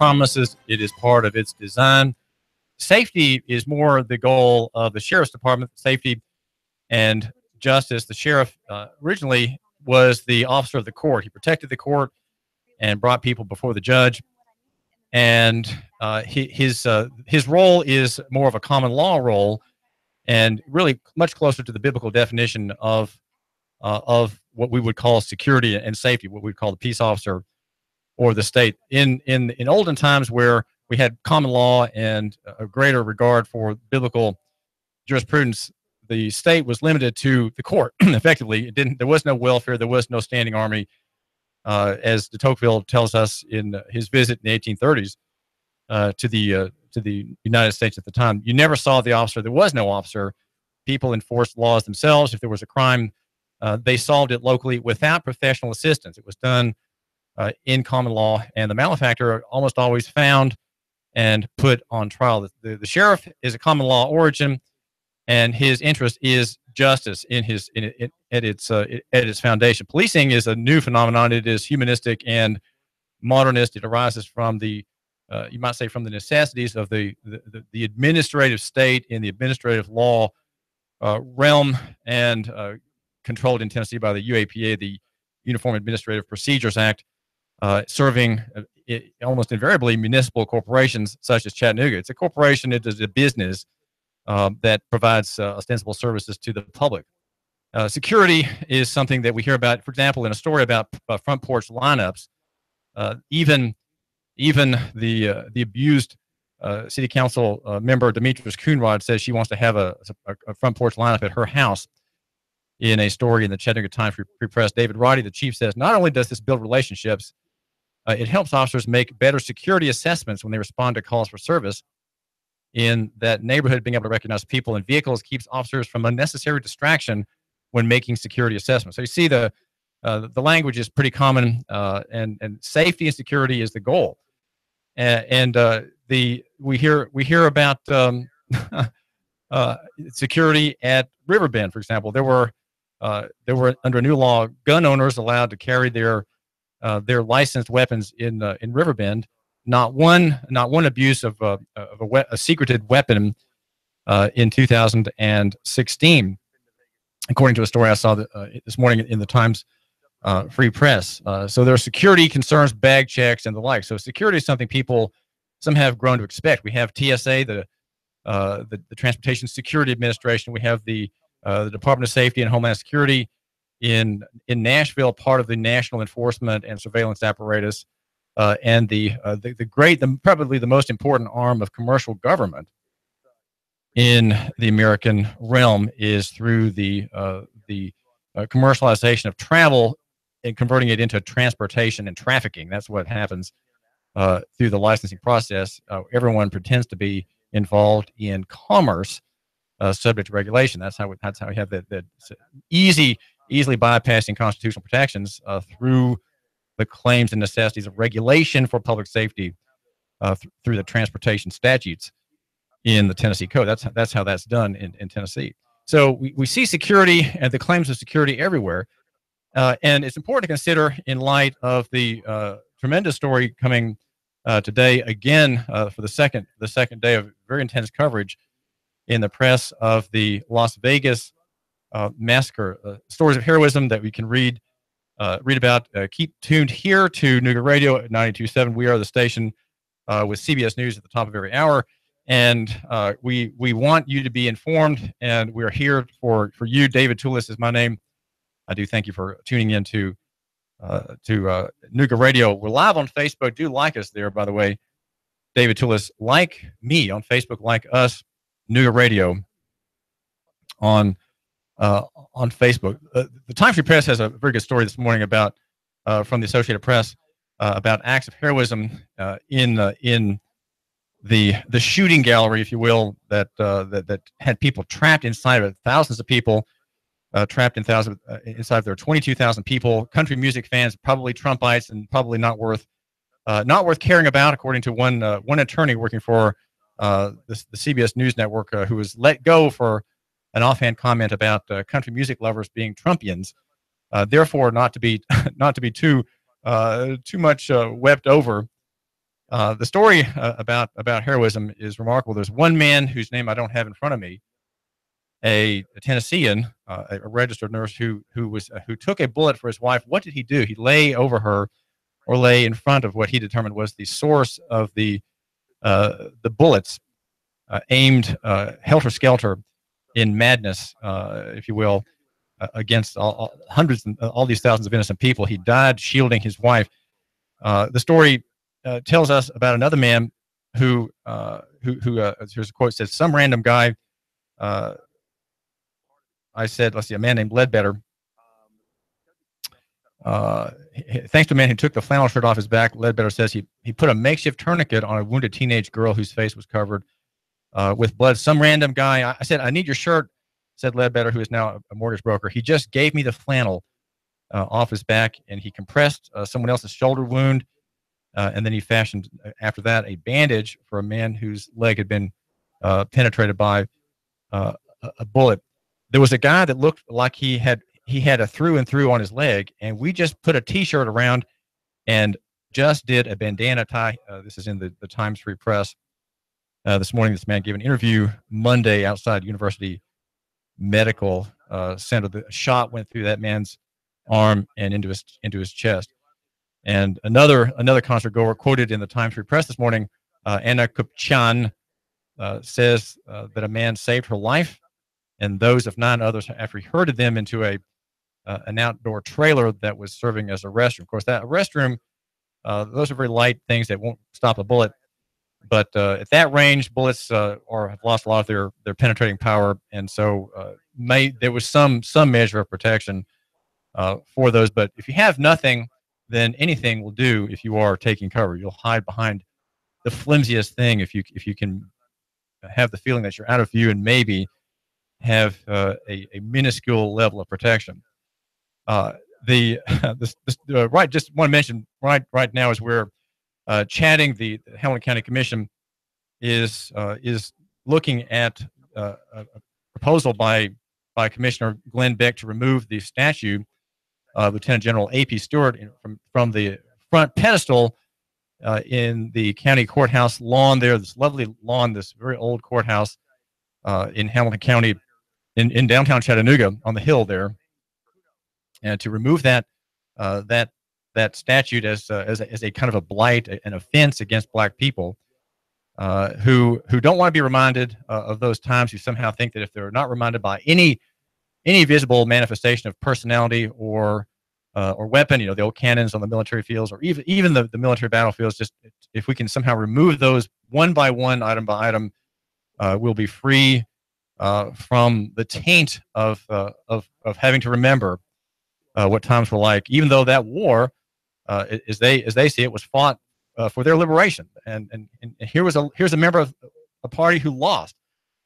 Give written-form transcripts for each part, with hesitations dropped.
promises. It is part of its design. Safety is more the goal of the sheriff's department. Safety and justice. The sheriff originally was the officer of the court. He protected the court and brought people before the judge. And his role is more of a common law role, and really much closer to the biblical definition of what we would call security and safety, what we would call the peace officer or the state. In olden times, where we had common law and a greater regard for biblical jurisprudence, the state was limited to the court. Effectively, there was no welfare, there was no standing army. As de Tocqueville tells us in his visit in the 1830s to the United States at the time, you never saw the officer. There was no officer. People enforced laws themselves. If there was a crime, they solved it locally without professional assistance. It was done in common law, and the malefactor almost always found and put on trial. The sheriff is a common law origin, and his interest is justice at its foundation. Policing is a new phenomenon. It is humanistic and modernist. It arises from the you might say from the necessities of the administrative state in the administrative law realm, and controlled in Tennessee by the UAPA, the Uniform Administrative Procedures Act, serving almost invariably municipal corporations such as Chattanooga. It's a corporation. It is a business that provides ostensible services to the public. Security is something that we hear about, for example, in a story about front porch lineups. Even the abused city council member Demetrius Coonrod says she wants to have a front porch lineup at her house. In a story in the Chattanooga Times Free Press, David Roddy, the chief, says not only does this build relationships, it helps officers make better security assessments when they respond to calls for service in that neighborhood. Being able to recognize people and vehicles keeps officers from unnecessary distraction when making security assessments. So you see the language is pretty common, and safety and security is the goal. We hear about security at Riverbend, for example. There were under a new law, gun owners allowed to carry their licensed weapons in Riverbend. Not one abuse of a secreted weapon in 2016, according to a story I saw this morning in the Times Free Press. So there are security concerns, bag checks, and the like. So security is something some have grown to expect. We have TSA, the Transportation Security Administration. We have the Department of Safety and Homeland Security in Nashville, part of the national enforcement and surveillance apparatus, and probably the most important arm of commercial government in the American realm is through the commercialization of travel and converting it into transportation and trafficking. That's what happens through the licensing process. Everyone pretends to be involved in commerce, subject to regulation. That's how we have the easily bypassing constitutional protections through the claims and necessities of regulation for public safety through the transportation statutes in the Tennessee Code. That's how that's done in Tennessee. So we see security and the claims of security everywhere, and it's important to consider in light of the tremendous story coming today again for the second day of very intense coverage in the press of the Las Vegas massacre. Stories of heroism that we can read about. Keep tuned here to Nooga Radio at 92.7. We are the station with CBS News at the top of every hour, and we want you to be informed, and we're here for you. David Tulis is my name. I do thank you for tuning in to Nooga Radio. We're live on Facebook. Do like us there, by the way. David Tulis, like me on Facebook, like us, Nooga Radio on Facebook. The Times Free Press has a very good story this morning about from the Associated Press about acts of heroism in the shooting gallery, if you will, that had people trapped inside of it. Thousands of people trapped inside. There are 22,000 people. Country music fans, probably Trumpites, and probably not worth caring about, according to one attorney working for the CBS News Network, who was let go for an offhand comment about country music lovers being Trumpians. Therefore, not to be too much wept over. The story about heroism is remarkable. There's one man whose name I don't have in front of me, a Tennessean, a registered nurse who took a bullet for his wife. What did he do? He lay over her, or lay in front of what he determined was the source of the bullets, aimed helter skelter in madness, if you will, against hundreds and all these thousands of innocent people. He died shielding his wife. The story tells us about another man who here's a quote, says, some random guy, I said, let's see, a man named Ledbetter, thanks to a man who took the flannel shirt off his back, Ledbetter says he put a makeshift tourniquet on a wounded teenage girl whose face was covered with blood. Some random guy, I said, I need your shirt, said Ledbetter, who is now a mortgage broker. He just gave me the flannel off his back, and he compressed someone else's shoulder wound, and then he fashioned, after that, a bandage for a man whose leg had been penetrated by a bullet. There was a guy that looked like he had a through and through on his leg, and we just put a T-shirt around and just did a bandana tie. This is in the Times Free Press. This morning, this man gave an interview Monday outside University Medical Center. The shot went through that man's arm and into his chest. And another concert goer quoted in the Times Free Press this morning, Anna Kupchan, says that a man saved her life and those of 9 others after he herded them into an outdoor trailer that was serving as a restroom. Of course, that restroom, those are very light things that won't stop a bullet. But at that range, bullets have lost a lot of their penetrating power, and so there was some measure of protection for those. But if you have nothing, then anything will do. If you are taking cover, you'll hide behind the flimsiest thing if you can have the feeling that you're out of view and maybe have a minuscule level of protection. Right, just want to mention right now as we're chatting, the Hamilton County Commission is looking at a proposal by Commissioner Glenn Beck to remove the statue of Lieutenant General A.P. Stuart from the front pedestal in the county courthouse lawn there. This lovely lawn, this very old courthouse in Hamilton County, in downtown Chattanooga, on the hill there, and to remove that statute as a kind of a blight, an offense against black people who don't want to be reminded of those times, who somehow think that if they're not reminded by any visible manifestation of personality or weapon, the old cannons on the military fields, or even the military battlefields, just if we can somehow remove those one by one, item by item, we'll be free from the taint of having to remember what times were like, even though that war, as they see it, was fought for their liberation. And here's a member of a party who lost.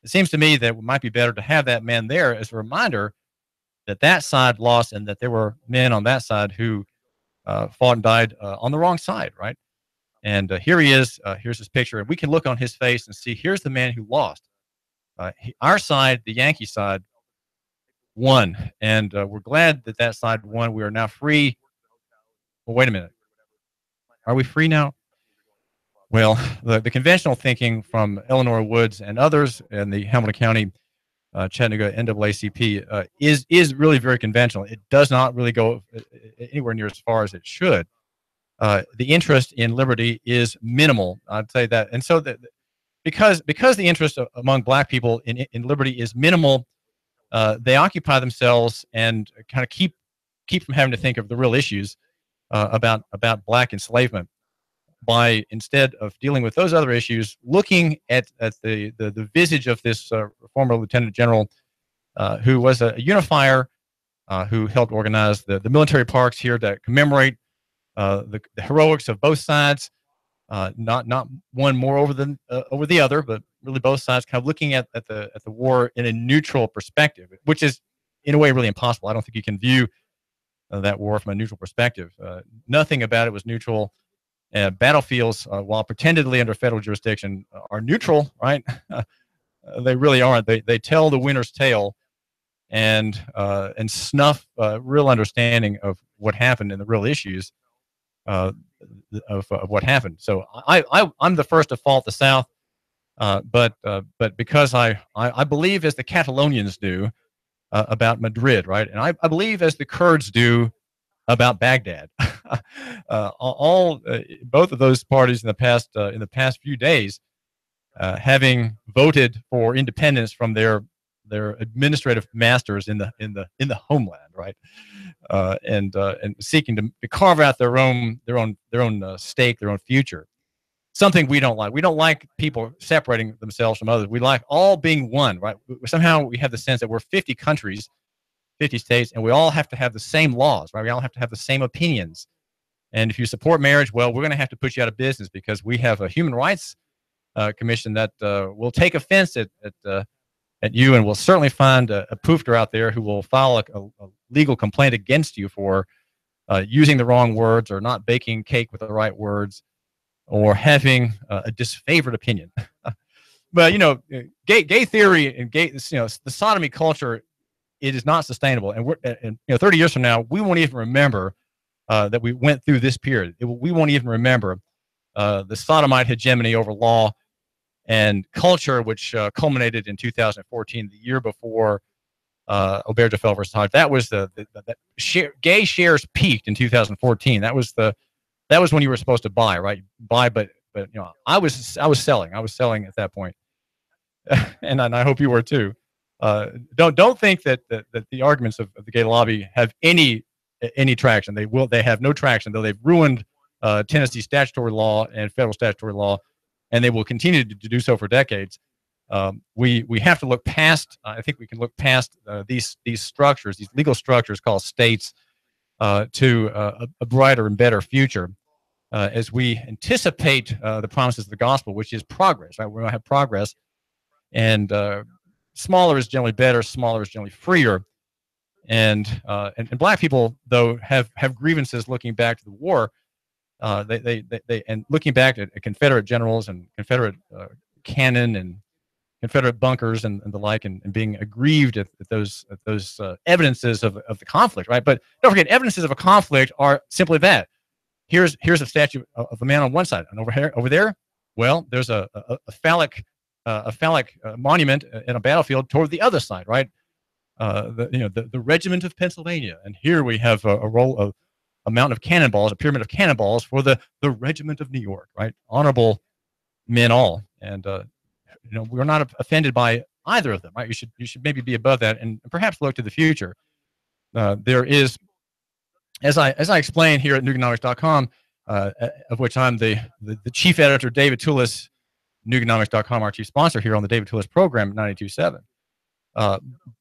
It seems to me that it might be better to have that man there as a reminder that side lost, and that there were men on that side who fought and died on the wrong side, right? And here he is. Here's his picture, and we can look on his face and see, here's the man who lost. Our side, the Yankee side, won, and we're glad that side won. We are now free. Well, wait a minute. Are we free now? Well, the conventional thinking from Eleanor Woods and others in the Hamilton County Chattanooga NAACP is really very conventional. It does not really go anywhere near as far as it should. The interest in liberty is minimal, I'd say that. And so because the interest among black people in liberty is minimal, they occupy themselves and kind of keep from having to think of the real issues about black enslavement, by, instead of dealing with those other issues, looking at the visage of this former lieutenant general who was a unifier, who helped organize the military parks here that commemorate the heroics of both sides, not one more over the other, but really both sides, kind of looking at the war in a neutral perspective, which is in a way really impossible. I don't think you can view that war from a neutral perspective. Nothing about it was neutral. Battlefields, while pretendedly under federal jurisdiction, are neutral, right? They really aren't. They tell the winner's tale and snuff real understanding of what happened in the real issues. of what happened. So I'm the first to fault the South, but because I believe as the Catalonians do about Madrid, right, and I believe as the Kurds do about Baghdad. Both of those parties in the past few days, having voted for independence from their administrative masters in the homeland, right, and seeking to carve out their own stake, their own future. Something we don't like. We don't like people separating themselves from others. We like all being one, right? Somehow we have the sense that we're 50 countries, 50 states, and we all have to have the same laws, right? We all have to have the same opinions. And if you support marriage, well, we're going to have to put you out of business because we have a human rights commission that will take offense at you, and will certainly find a poofter out there who will file a legal complaint against you for using the wrong words, or not baking cake with the right words, or having a disfavored opinion. But gay theory and the sodomy culture, it is not sustainable. And 30 years from now, we won't even remember that we went through this period. We won't even remember the sodomite hegemony over law and culture, which culminated in 2014, the year before Obergefell versus Hodge. That was gay shares peaked in 2014. That was when you were supposed to buy, right? Buy, but I was selling. I was selling at that point, and I hope you were too. Don't think that the arguments of the gay lobby have any traction. They have no traction, though they've ruined Tennessee statutory law and federal statutory law, and they will continue to do so for decades. We have to look past. I think we can look past these structures, these legal structures called states, to a brighter and better future as we anticipate the promises of the gospel, which is progress. Right, we're going to have progress, and smaller is generally better. Smaller is generally freer. And black people, though, have grievances looking back to the war. They and looking back at Confederate generals and Confederate cannon and Confederate bunkers and the like, and being aggrieved at those evidences of the conflict, right? But don't forget, evidences of a conflict are simply that. Here's a statue of a man on one side, and over there, well, there's a phallic monument in a battlefield toward the other side, right? The regiment of Pennsylvania, and here we have a mountain of cannonballs, a pyramid of cannonballs for the regiment of New York, right? Honorable men all, and we're not offended by either of them, right? You should maybe be above that, and perhaps look to the future. There is, as I explained here at Nooganomics.com, of which I'm the chief editor, David Tulis, Nooganomics.com, our chief sponsor here on the David Tulis program at 92.7.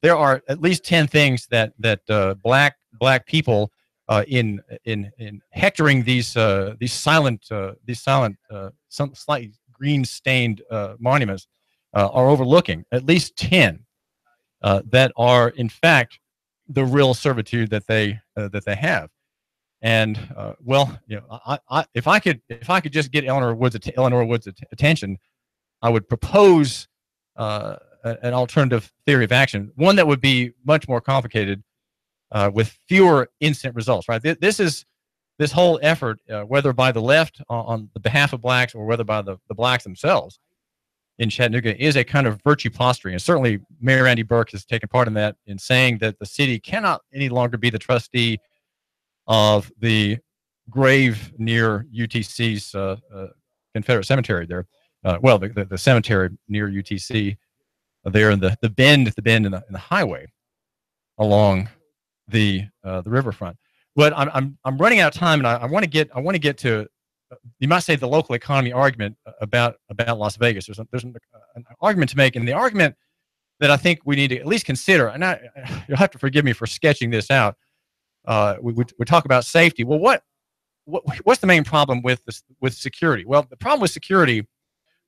There are at least 10 things that black people in hectoring these silent some slightly green stained monuments are overlooking. At least 10 that are in fact the real servitude that they have. And if I could just get Eleanor Wood's attention, I would propose an alternative theory of action, one that would be much more complicated, with fewer instant results. Right? This whole effort, whether by the left on the behalf of blacks or whether by the blacks themselves in Chattanooga, is a kind of virtue posturing. And certainly Mayor Andy Burke has taken part in that, in saying that the city cannot any longer be the trustee of the grave near UTC's Confederate cemetery there. The cemetery near UTC there in the bend in the highway along the riverfront. But I'm running out of time, and I want to get to, you might say, the local economy argument about Las Vegas. There's an argument to make, and the argument that I think we need to at least consider, and you'll have to forgive me for sketching this out. We talk about safety. Well, what's the main problem with security? Well, the problem with security,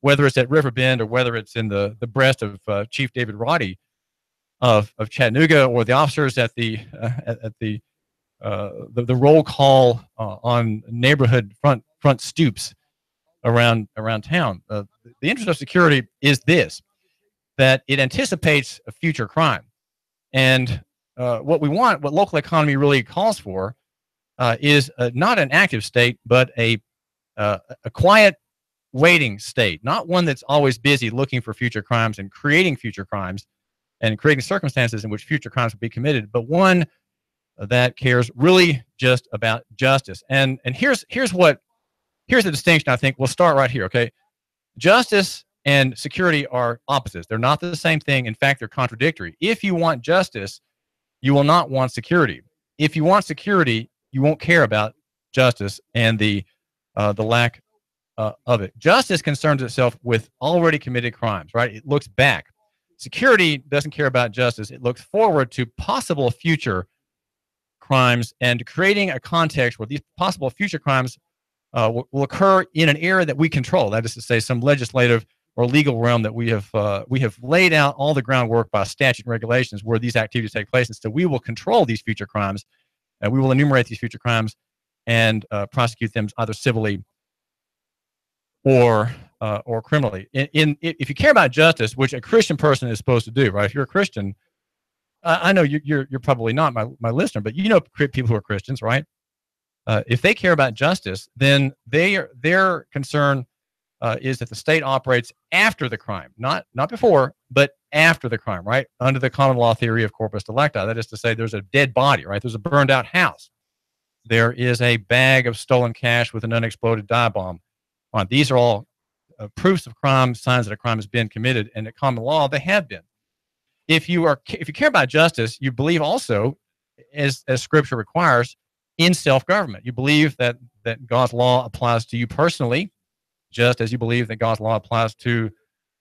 whether it's at River Bend or whether it's in the breast of Chief David Roddy of Chattanooga, or the officers at the roll call on neighborhood front stoops around town. The interest of security is this, that it anticipates a future crime. And what local economy really calls for is not an active state, but a quiet waiting state, not one that's always busy looking for future crimes and creating future crimes and creating circumstances in which future crimes will be committed, but one that cares really just about justice. And here's the distinction. I think we'll start right here. Okay, justice and security are opposites. They're not the same thing. In fact, they're contradictory. If you want justice, you will not want security. If you want security, you won't care about justice and the lack of it. Justice concerns itself with already committed crimes, right? It looks back. Security doesn't care about justice. It looks forward to possible future crimes and creating a context where these possible future crimes will occur in an area that we control. That is to say, some legislative or legal realm that we have laid out all the groundwork by statute and regulations where these activities take place. And so we will control these future crimes, and we will enumerate these future crimes and prosecute them either civilly or criminally. If you care about justice, which a Christian person is supposed to do, right? If you're a Christian, I know you're probably not my listener, but you know people who are Christians, right? If they care about justice, then their concern is that the state operates after the crime, not before, but after the crime, right? Under the common law theory of corpus delicti. That is to say, there's a dead body, right? There's a burned out house. There is a bag of stolen cash with an unexploded dive bomb on. These are all proofs of crime, signs that a crime has been committed, and at common law, they have been. If you care about justice, you believe also, as Scripture requires, in self-government. You believe that God's law applies to you personally, just as you believe that God's law applies to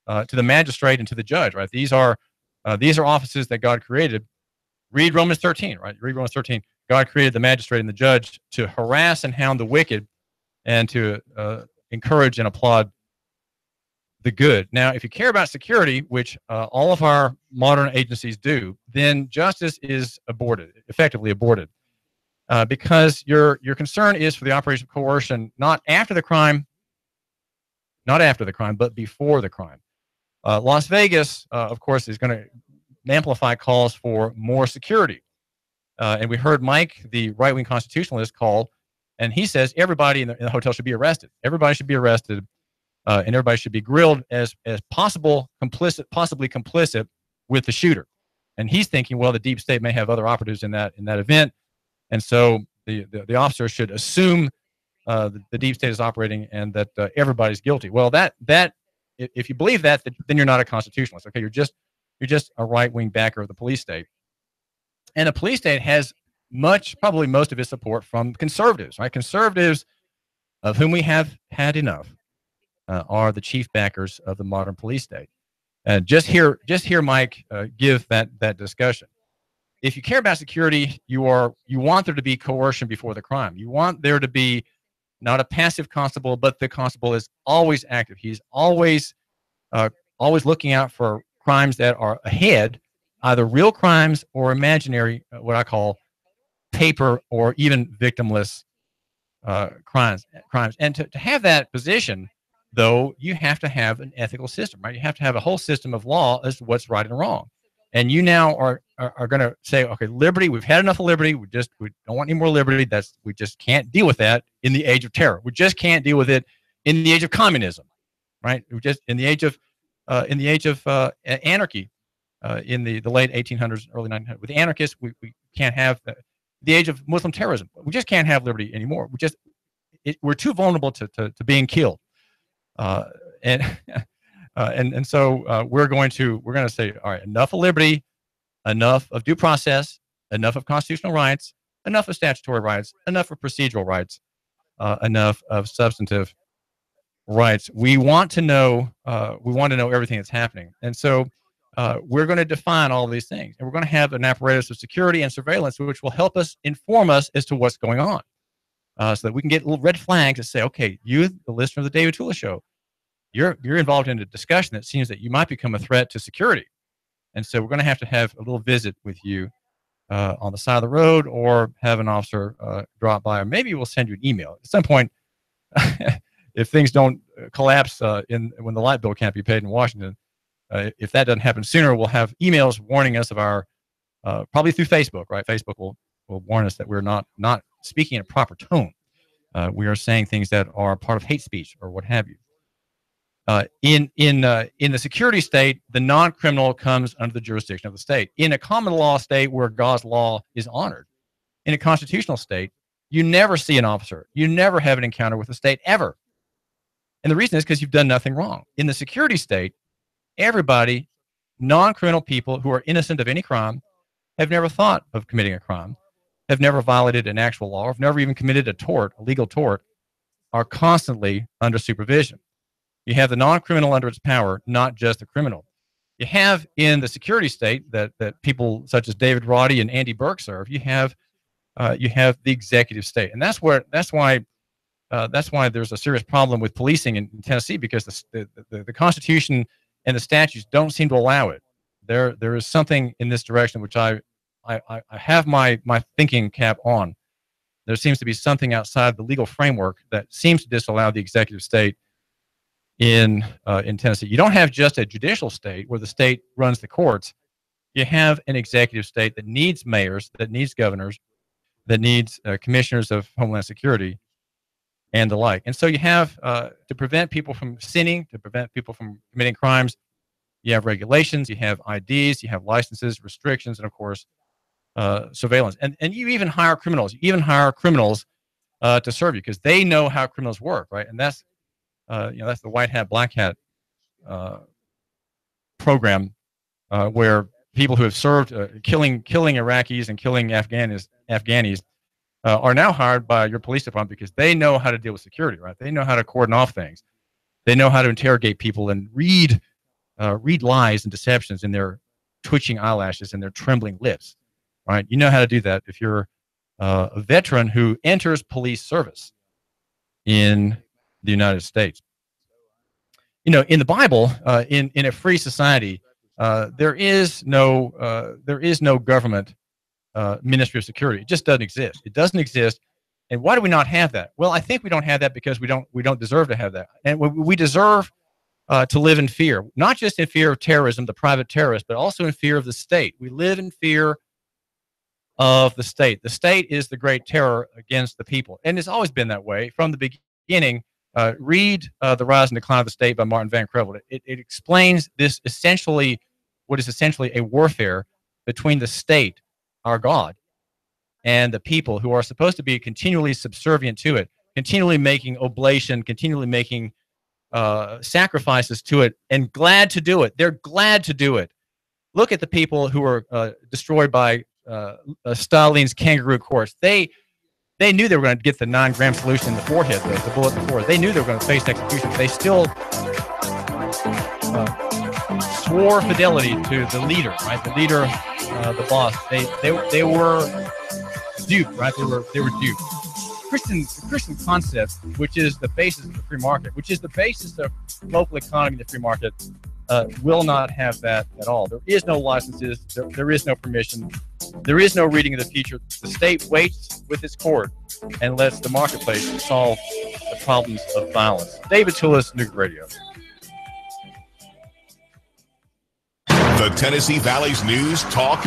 the magistrate and to the judge, right? These are offices that God created. Read Romans 13, right? Read Romans 13. God created the magistrate and the judge to harass and hound the wicked and to encourage and applaud the good. Now, if you care about security, which all of our modern agencies do, then justice is effectively aborted. Because your concern is for the operation of coercion, not after the crime, but before the crime. Las Vegas, of course, is going to amplify calls for more security. And we heard Mike, the right-wing constitutionalist, call, and he says everybody in the hotel should be arrested. Everybody should be arrested, and everybody should be grilled as possibly complicit with the shooter. And he's thinking, well, the deep state may have other operatives in that event. And so the officer should assume the deep state is operating and that everybody's guilty. Well, that if you believe that, then you're not a constitutionalist. Okay, you're just a right-wing backer of the police state. And the police state has probably most of its support from conservatives, right? Conservatives, of whom we have had enough, are the chief backers of the modern police state. Just hear Mike give that discussion. If you care about security, you want there to be coercion before the crime. You want there to be not a passive constable, but the constable is always active. He's always looking out for crimes that are ahead, either real crimes or imaginary, what I call paper or even victimless crimes. And to have that position, though, you have to have an ethical system, right? You have to have a whole system of law as to what's right and wrong. And you now are going to say, okay, liberty, we've had enough of liberty. We don't want any more liberty. We just can't deal with that in the age of terror. We just can't deal with it in the age of communism, right? We just in the age of anarchy, in the late 1800s, early 1900s. With the anarchists, we can't have the age of Muslim terrorism. We just can't have liberty anymore. We're too vulnerable to being killed, and so we're going to say, all right, enough of liberty, enough of due process, enough of constitutional rights, enough of statutory rights, enough of procedural rights, enough of substantive rights. We want to know everything that's happening, and so we're going to define all of these things, and we're going to have an apparatus of security and surveillance which will help us inform us as to what's going on, so that we can get little red flags that say, okay, you, the listener of the David Tulis Show, you're involved in a discussion that seems that you might become a threat to security. And so we're going to have a little visit with you on the side of the road, or have an officer drop by, or maybe we'll send you an email. At some point, if things don't collapse when the light bill can't be paid in Washington, if that doesn't happen sooner, we'll have emails warning us of our, probably through Facebook, right? Facebook will will warn us that we're not speaking in a proper tone. We are saying things that are part of hate speech or what have you. In the security state, the non-criminal comes under the jurisdiction of the state. In a common law state where God's law is honored, in a constitutional state, you never see an officer. You never have an encounter with the state ever. And the reason is because you've done nothing wrong. In the security state, everybody, non-criminal people who are innocent of any crime, have never thought of committing a crime, have never violated an actual law, or have never even committed a tort, a legal tort, are constantly under supervision. You have the non-criminal under its power, not just the criminal. You have in the security state that people such as David Roddy and Andy Burke serve. You have the executive state, and that's why there's a serious problem with policing in Tennessee, because the Constitution and the statutes don't seem to allow it. There is something in this direction which I have my thinking cap on. There seems to be something outside the legal framework that seems to disallow the executive state in Tennessee. You don't have just a judicial state where the state runs the courts. You have an executive state that needs mayors, that needs governors, that needs commissioners of Homeland Security, and the like. And so you have, to prevent people from sinning, to prevent people from committing crimes, you have regulations, you have IDs, you have licenses, restrictions, and of course, surveillance. And you even hire criminals. You even hire criminals to serve you, because they know how criminals work, right? And that's that's the white hat, black hat program, where people who have served killing Iraqis and killing Afghanis are now hired by your police department because they know how to deal with security, right? They know how to cordon off things. They know how to interrogate people and read lies and deceptions in their twitching eyelashes and their trembling lips, right? You know how to do that if you're a veteran who enters police service in the United States. In the Bible, in a free society, there is no government ministry of security. It just doesn't exist. It doesn't exist. And why do we not have that? Well, I think we don't have that because we don't deserve to have that. And we deserve to live in fear, not just in fear of terrorism, the private terrorists, but also in fear of the state. We live in fear of the state. The state is the great terror against the people, and it's always been that way from the beginning. Read The Rise and Decline of the State by Martin Van Creveld. It explains this what is essentially a warfare between the state, our God, and the people who are supposed to be continually subservient to it, continually making oblation, continually making sacrifices to it, and glad to do it. They're glad to do it. Look at the people who were destroyed by Stalin's kangaroo courts. They knew they were going to get the 9-gram solution in the forehead, the bullet in the forehead. They knew they were going to face execution. They still swore fidelity to the leader, right? The leader, the boss. They were duped, right? They were duped. The Christian concept, which is the basis of the free market, which is the basis of local economy, the free market, will not have that at all. There is no licenses. There is no permission. There is no reading of the future. The state waits with its cord and lets the marketplace solve the problems of violence. David Tulis, Nooga Radio. The Tennessee Valley's News Talk